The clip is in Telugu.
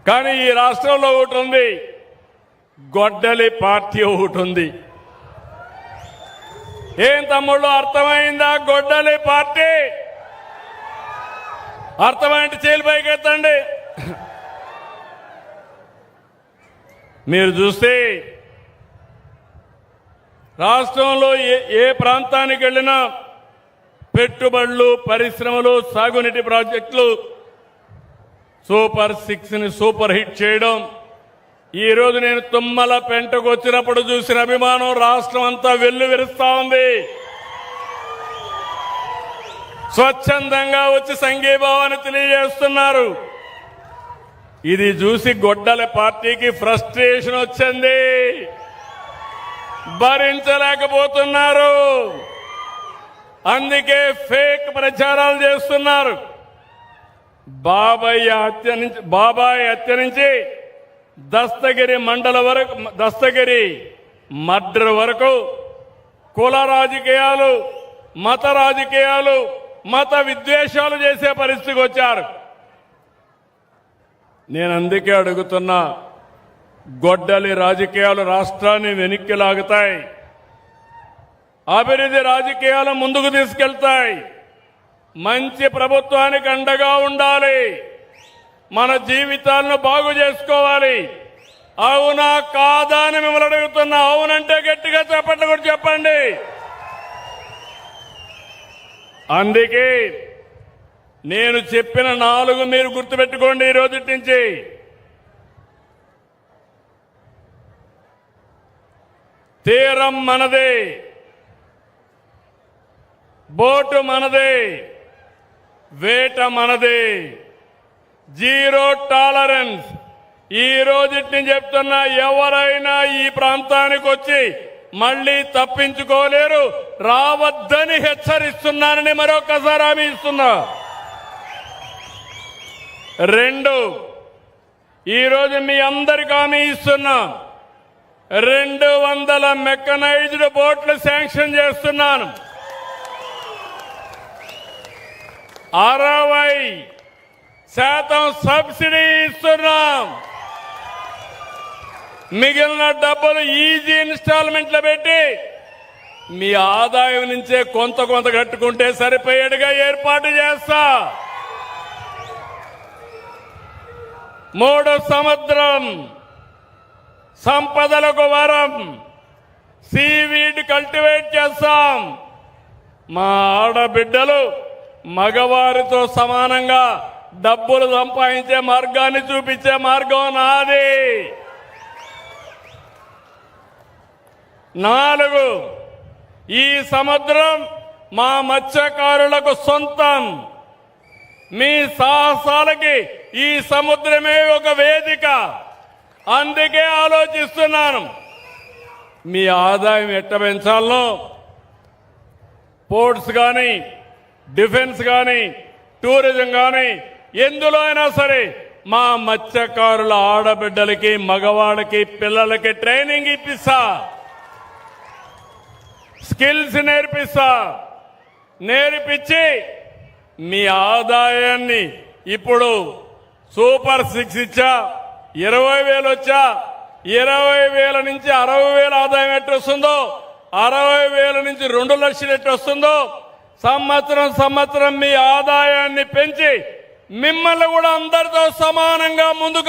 కానీ ఈ రాష్ట్రంలో ఒకటి ఉంది, గొడ్డలి పార్టీ ఒకటి ఉంది. ఏం తమ్ముళ్ళు అర్థమైందా? గొడ్డలి పార్టీ అర్థమైంటే చేలు పైకి ఎత్తండి. మీరు చూస్తే రాష్ట్రంలో ఏ ప్రాంతానికి వెళ్ళినా పెట్టుబడులు, పరిశ్రమలు, సాగునీటి ప్రాజెక్టులు సూపర్ 6ని సూపర్ హిట్ చేయడం. ఈ రోజు నేను తుమ్మల పెంటకు వచ్చినప్పుడు చూసిన అభిమానం రాష్ట్రం అంతా వెల్లువిరుస్తా ఉంది. స్వచ్ఛందంగా వచ్చి సంఘీభావాన్ని తెలియజేస్తున్నారు. ఇది చూసి గొడ్డల పార్టీకి ఫ్రస్ట్రేషన్ వచ్చింది, భరించలేకపోతున్నారు. అందుకే ఫేక్ ప్రచారాలు చేస్తున్నారు. బాబాయ్ హత్య నుంచి దస్తగిరి మండల వరకు, దస్తగిరి మర్డర్ వరకు కుల రాజకీయాలు, మత రాజకీయాలు, మత విద్వేషాలు చేసే పరిస్థితికి వచ్చారు. నేను అందుకే అడుగుతున్నా, గొడ్డలి రాజకీయాలు రాష్ట్రాన్ని వెనక్కి లాగుతాయి, అభివృద్ధి రాజకీయాలు ముందుకు తీసుకెళ్తాయి. మంచి ప్రభుత్వానికి అండగా ఉండాలి, మన జీవితాలను బాగు చేసుకోవాలి. అవునా కాదా అని మిమ్మల్ని అడుగుతున్నా. అవునంటే గట్టిగా చెప్పండి, కూడా చెప్పండి. అందుకే నేను చెప్పిన 4 మీరు గుర్తుపెట్టుకోండి. ఈ రోజు నుంచి తీరం మనదే, బోటు మనదే, వేట మనదే, జీరో టాలరెన్స్. ఈ రోజుని చెప్తున్నా, ఎవరైనా ఈ ప్రాంతానికి వచ్చి మళ్లీ తప్పించుకోలేరు, రావద్దని హెచ్చరిస్తున్నానని మరొకసారి హామీ ఇస్తున్నా. 2, ఈరోజు మీ అందరికీ హామీ ఇస్తున్నా, 200 మెకనైజ్డ్ బోట్లు శాంక్షన్ చేస్తున్నాను. 60% సబ్సిడీ ఇస్తున్నాం. మిగిలిన డబ్బులు ఈజీ ఇన్స్టాల్మెంట్లు పెట్టి మీ ఆదాయం నుంచే కొంత కట్టుకుంటే సరిపోయేట్టుగా ఏర్పాటు చేస్తా. 3 సముద్రం సంపదలకు వరం, సీవీడ్ కల్టివేట్ చేస్తాం. మా ఆడబిడ్డలు మగవారితో సమానంగా డబ్బులు సంపాదించే మార్గాన్ని చూపించే మార్గం నాది. 4, ఈ సముద్రం మా మత్స్యకారులకు సొంతం. మీ సాహసాలకి ఈ సముద్రమే ఒక వేదిక. అందుకే ఆలోచిస్తున్నాను, మీ ఆదాయం ఎట్ట పెంచాలో, పోర్ట్స్ కానీ, డిఫెన్స్ కానీ, టూరిజం కానీ, ఎందులో అయినా సరే మా మత్స్యకారుల ఆడబిడ్డలకి, మగవాళ్ళకి, పిల్లలకి ట్రైనింగ్ ఇప్పిస్తా, స్కిల్స్ నేర్పించి మీ ఆదాయాన్ని ఇప్పుడు సూపర్ 6 ఇచ్చా, 20,000 వచ్చా, 20,000 నుంచి 60,000 ఆదాయం ఎట్టు వస్తుందో, 60,000 నుంచి 2 లక్షలు ఎట్టు వస్తుందో, సంవత్సరం మీ ఆదాయాన్ని పెంచి మిమ్మల్ని కూడా అందరితో సమానంగా ముందుకు